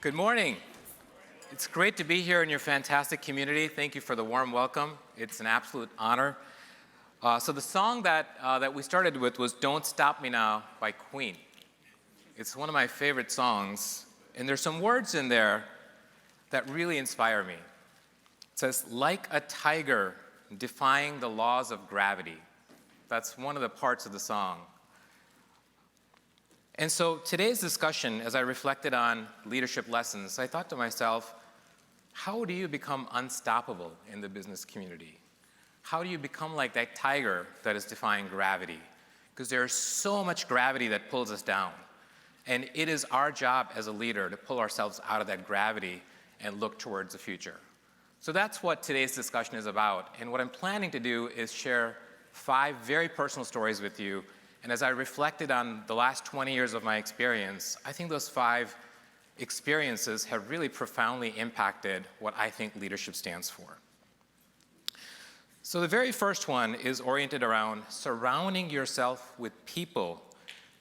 Good morning. It's great to be here in your fantastic community. Thank you for the warm welcome. It's an absolute honor. So the song that we started with was Don't Stop Me Now by Queen. It's one of my favorite songs, and there's some words in there that really inspire me. It says, like a tiger defying the laws of gravity. That's one of the parts of the song. And so today's discussion, as I reflected on leadership lessons, I thought to myself, how do you become unstoppable in the business community? How do you become like that tiger that is defying gravity? Because there's so much gravity that pulls us down. And it is our job as a leader to pull ourselves out of that gravity and look towards the future. So that's what today's discussion is about. And what I'm planning to do is share 5 very personal stories with you. And as I reflected on the last 20 years of my experience, I think those 5 experiences have really profoundly impacted what I think leadership stands for. So the very first one is oriented around surrounding yourself with people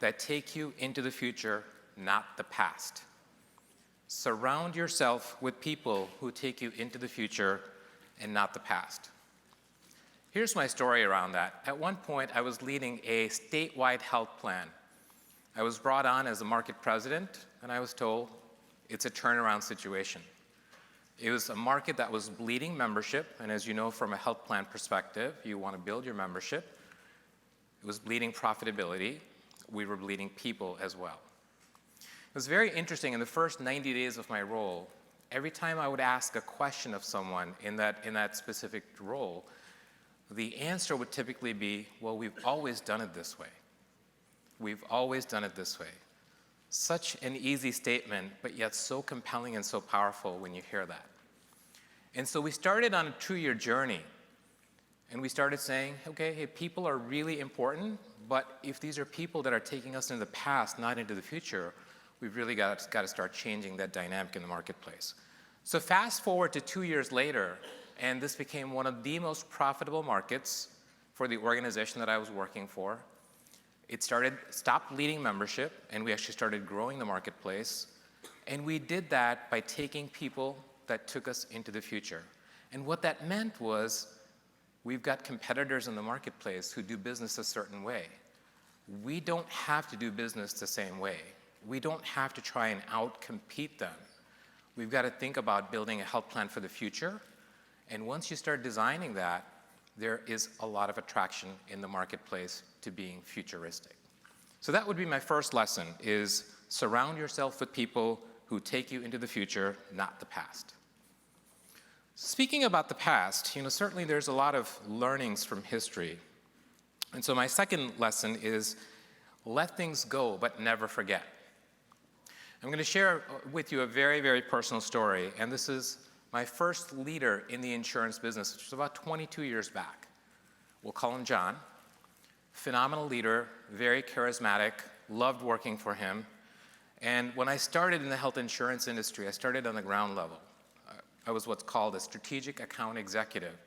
that take you into the future, not the past. Surround yourself with people who take you into the future and not the past. Here's my story around that. At one point, I was leading a statewide health plan. I was brought on as a market president, and I was told it's a turnaround situation. It was a market that was bleeding membership, and as you know from a health plan perspective, you want to build your membership. It was bleeding profitability. We were bleeding people as well. It was very interesting. In the first 90 days of my role, every time I would ask a question of someone in that specific role, the answer would typically be, well, we've always done it this way. We've always done it this way. Such an easy statement, but yet so compelling and so powerful when you hear that. And so we started on a 2-year journey. And we started saying, okay, hey, people are really important, but if these are people that are taking us into the past, not into the future, we've really got to start changing that dynamic in the marketplace. So fast forward to 2 years later, and this became one of the most profitable markets for the organization that I was working for. It stopped leading membership, and we actually started growing the marketplace. And we did that by taking people that took us into the future. And what that meant was we've got competitors in the marketplace who do business a certain way. We don't have to do business the same way. We don't have to try and out-compete them. We've got to think about building a health plan for the future. And once you start designing that, there is a lot of attraction in the marketplace to being futuristic. So that would be my first lesson, is surround yourself with people who take you into the future, not the past. Speaking about the past, certainly there's a lot of learnings from history. And so my second lesson is let things go, but never forget. I'm going to share with you a very, very personal story, and this is my first leader in the insurance business, which was about 22 years back. We'll call him John. Phenomenal leader, very charismatic, loved working for him. And when I started in the health insurance industry, I started on the ground level. I was what's called a strategic account executive,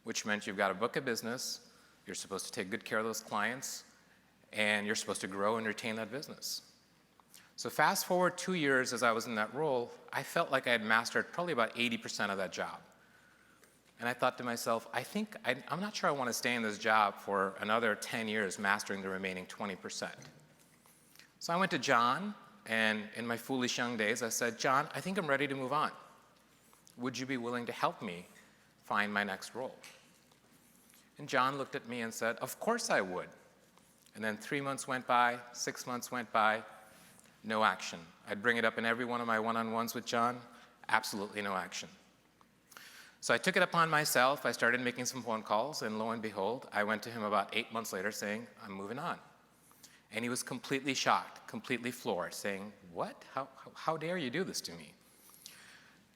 which meant you've got a book of business, you're supposed to take good care of those clients, and you're supposed to grow and retain that business. So fast forward 2 years as I was in that role, I felt like I had mastered probably about 80% of that job. And I thought to myself, I'm not sure I want to stay in this job for another 10 years mastering the remaining 20%. So I went to John, and in my foolish young days, I said, John, I think I'm ready to move on. Would you be willing to help me find my next role? And John looked at me and said, of course I would. And then 3 months went by, 6 months went by, no action. I'd bring it up in every one of my one-on-ones with John, absolutely no action. So I took it upon myself. I started making some phone calls, and lo and behold, I went to him about 8 months later saying, I'm moving on. And he was completely shocked, completely floored, saying, what? How dare you do this to me?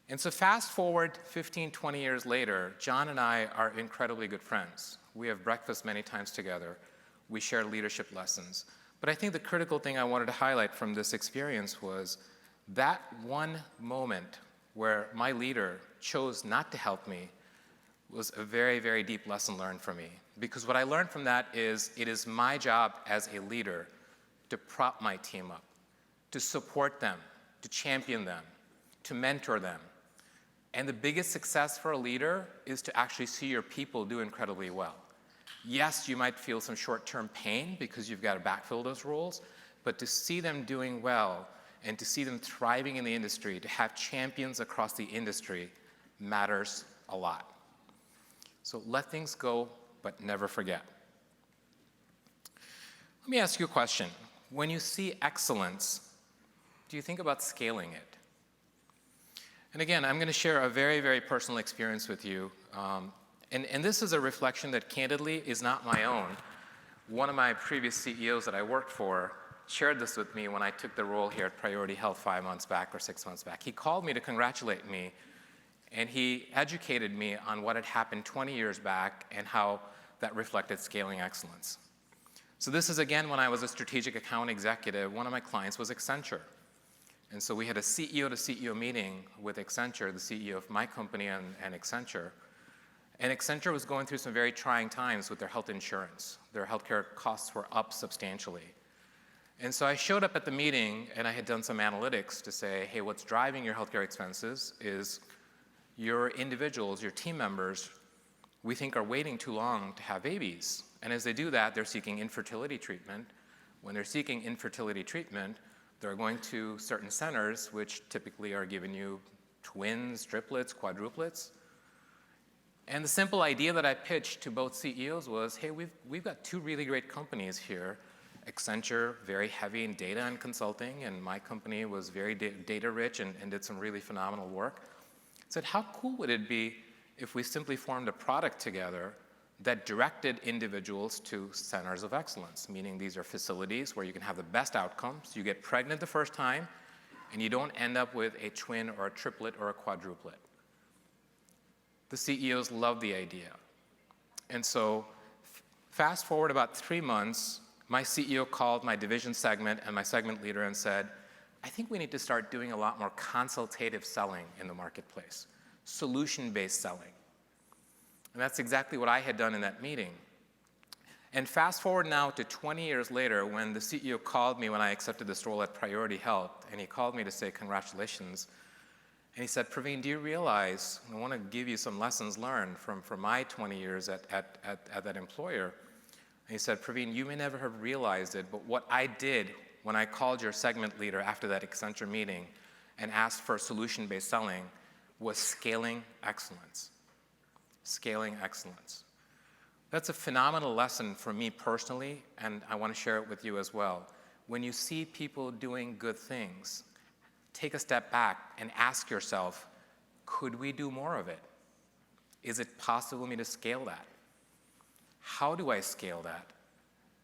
And so fast forward 15, 20 years later, John and I are incredibly good friends. We have breakfast many times together. We share leadership lessons. But I think the critical thing I wanted to highlight from this experience was that one moment where my leader chose not to help me was a very, very deep lesson learned for me. Because what I learned from that is it is my job as a leader to prop my team up, to support them, to champion them, to mentor them. And the biggest success for a leader is to actually see your people do incredibly well. Yes, you might feel some short-term pain because you've got to backfill those roles, but to see them doing well and to see them thriving in the industry, to have champions across the industry matters a lot. So let things go, but never forget. Let me ask you a question. When you see excellence, do you think about scaling it? And again, I'm going to share a very, very personal experience with you. And this is a reflection that candidly is not my own. One of my previous CEOs that I worked for shared this with me when I took the role here at Priority Health 5 months back or 6 months back. He called me to congratulate me, and he educated me on what had happened 20 years back and how that reflected scaling excellence. So this is, again, when I was a strategic account executive. One of my clients was Accenture. And so we had a CEO-to-CEO meeting with Accenture, the CEO of my company and Accenture. And Accenture was going through some very trying times with their health insurance. Their healthcare costs were up substantially. And so I showed up at the meeting, and I had done some analytics to say, hey, what's driving your healthcare expenses is your individuals, your team members, we think are waiting too long to have babies. And as they do that, they're seeking infertility treatment. When they're seeking infertility treatment, they're going to certain centers, which typically are giving you twins, triplets, quadruplets. And the simple idea that I pitched to both CEOs was, hey, we've got two really great companies here. Accenture, very heavy in data and consulting, and my company was very data rich and did some really phenomenal work. I said, how cool would it be if we simply formed a product together that directed individuals to centers of excellence, meaning these are facilities where you can have the best outcomes, you get pregnant the first time, and you don't end up with a twin or a triplet or a quadruplet. The CEOs love the idea. And so fast forward about 3 months, my CEO called my division segment and my segment leader and said, I think we need to start doing a lot more consultative selling in the marketplace, solution-based selling. And that's exactly what I had done in that meeting. And fast forward now to 20 years later, when the CEO called me when I accepted this role at Priority Health, and he called me to say congratulations. And he said, Praveen, do you realize, I want to give you some lessons learned from my 20 years at that employer. And he said, Praveen, you may never have realized it, but what I did when I called your segment leader after that Accenture meeting and asked for solution-based selling was scaling excellence. Scaling excellence. That's a phenomenal lesson for me personally, and I want to share it with you as well. When you see people doing good things, take a step back and ask yourself, could we do more of it? Is it possible for me to scale that? How do I scale that?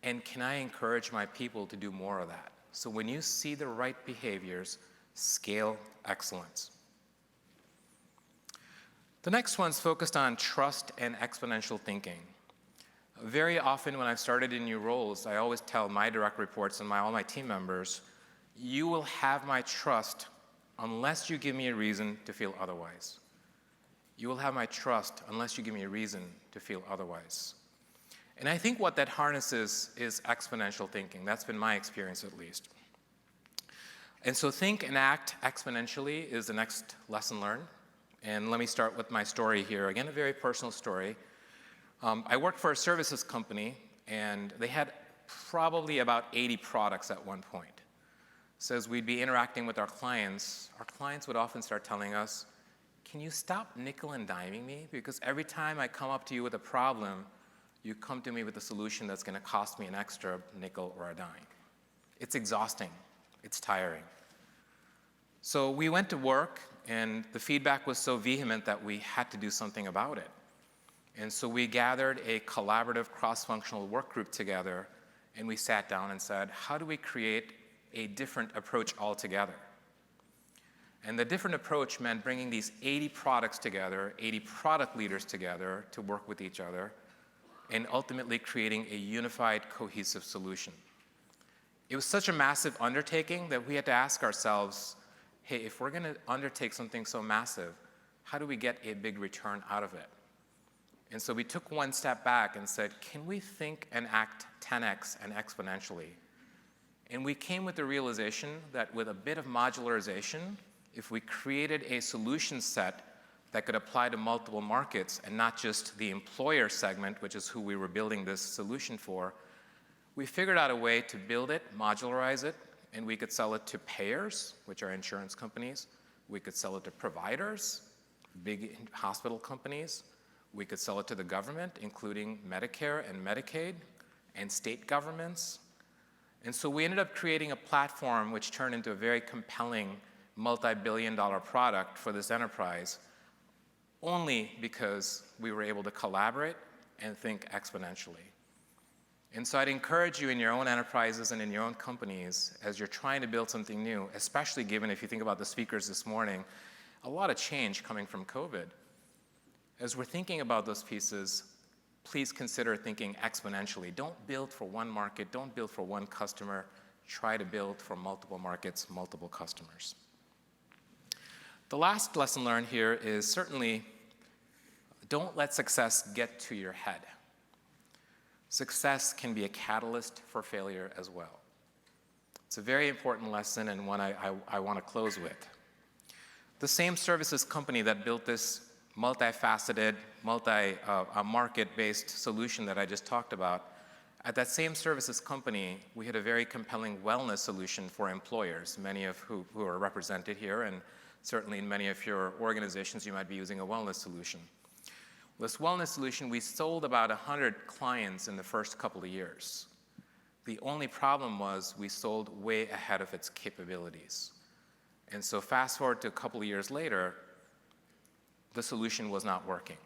And can I encourage my people to do more of that? So when you see the right behaviors, scale excellence. The next one's focused on trust and exponential thinking. Very often when I've started in new roles, I always tell my direct reports and all my team members, you will have my trust unless you give me a reason to feel otherwise. You will have my trust unless you give me a reason to feel otherwise. And I think what that harnesses is exponential thinking. That's been my experience at least. And so think and act exponentially is the next lesson learned. And let me start with my story here. Again, a very personal story. I worked for a services company, and they had probably about 80 products at one point. So as we'd be interacting with our clients would often start telling us, can you stop nickel and diming me? Because every time I come up to you with a problem, you come to me with a solution that's going to cost me an extra nickel or a dime. It's exhausting. It's tiring. So we went to work, and the feedback was so vehement that we had to do something about it. And so we gathered a collaborative cross-functional work group together, and we sat down and said, how do we create a different approach altogether? And the different approach meant bringing these 80 products together, 80 product leaders together to work with each other, and ultimately creating a unified, cohesive solution. It was such a massive undertaking that we had to ask ourselves, hey, if we're going to undertake something so massive, how do we get a big return out of it? And so we took one step back and said, can we think and act 10x and exponentially? And we came with the realization that with a bit of modularization if we created a solution set that could apply to multiple markets and not just the employer segment, which is who we were building this solution for, we figured out a way to build it, modularize it, and we could sell it to payers, which are insurance companies. We could sell it to providers, big hospital companies. We could sell it to the government, including Medicare and Medicaid, and state governments. And so we ended up creating a platform which turned into a very compelling multi-billion-dollar product for this enterprise, only because we were able to collaborate and think exponentially. And so I'd encourage you in your own enterprises and in your own companies, as you're trying to build something new, especially given, if you think about the speakers this morning, a lot of change coming from COVID. As we're thinking about those pieces, please consider thinking exponentially. Don't build for one market, don't build for one customer, try to build for multiple markets, multiple customers. The last lesson learned here is certainly don't let success get to your head. Success can be a catalyst for failure as well. It's a very important lesson and one I want to close with. The same services company that built this multifaceted, market-based solution that I just talked about, at that same services company, we had a very compelling wellness solution for employers, many of who are represented here, and certainly in many of your organizations, you might be using a wellness solution. This wellness solution, we sold about 100 clients in the first couple of years. The only problem was we sold way ahead of its capabilities. And so fast forward to a couple of years later, the solution was not working.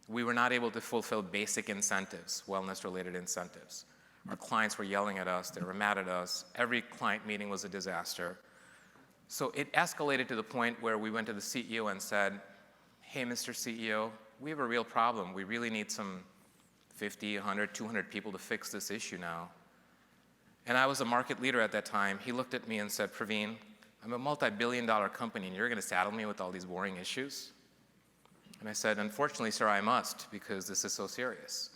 We were not able to fulfill basic incentives, wellness-related incentives. Our clients were yelling at us, they were mad at us. Every client meeting was a disaster. So it escalated to the point where we went to the CEO and said, hey, Mr. CEO, we have a real problem. We really need some 50, 100, 200 people to fix this issue now. And I was a market leader at that time. He looked at me and said, Praveen, I'm a multi-billion-dollar company, and you're going to saddle me with all these boring issues? And I said, unfortunately, sir, I must, because this is so serious.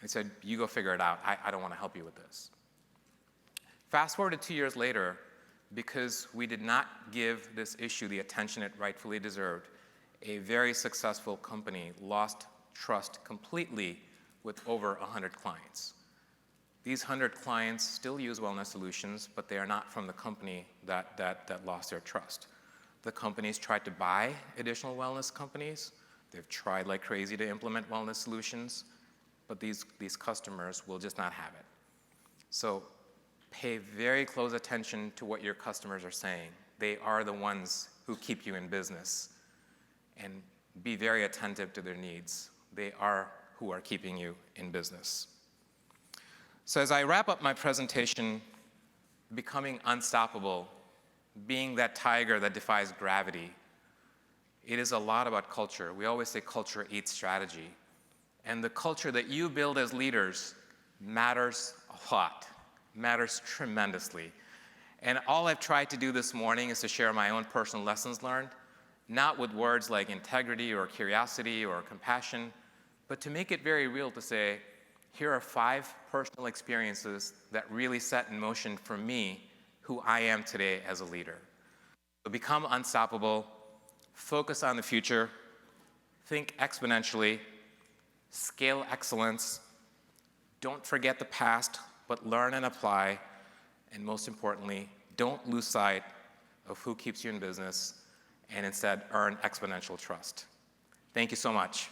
I said, you go figure it out. I don't want to help you with this. Fast forward to 2 years later, because we did not give this issue the attention it rightfully deserved, a very successful company lost trust completely with over 100 clients. These 100 clients still use wellness solutions, but they are not from the company that lost their trust. The companies tried to buy additional wellness companies. They've tried like crazy to implement wellness solutions, but these customers will just not have it. So pay very close attention to what your customers are saying. They are the ones who keep you in business. And be very attentive to their needs. They are who are keeping you in business. So as I wrap up my presentation, becoming unstoppable, being that tiger that defies gravity, it is a lot about culture. We always say culture eats strategy. And the culture that you build as leaders matters a lot, matters tremendously. And all I've tried to do this morning is to share my own personal lessons learned, not with words like integrity or curiosity or compassion, but to make it very real to say, here are 5 personal experiences that really set in motion for me who I am today as a leader. So become unstoppable, focus on the future, think exponentially, scale excellence, don't forget the past, but learn and apply, and most importantly, don't lose sight of who keeps you in business, and instead earn exponential trust. Thank you so much.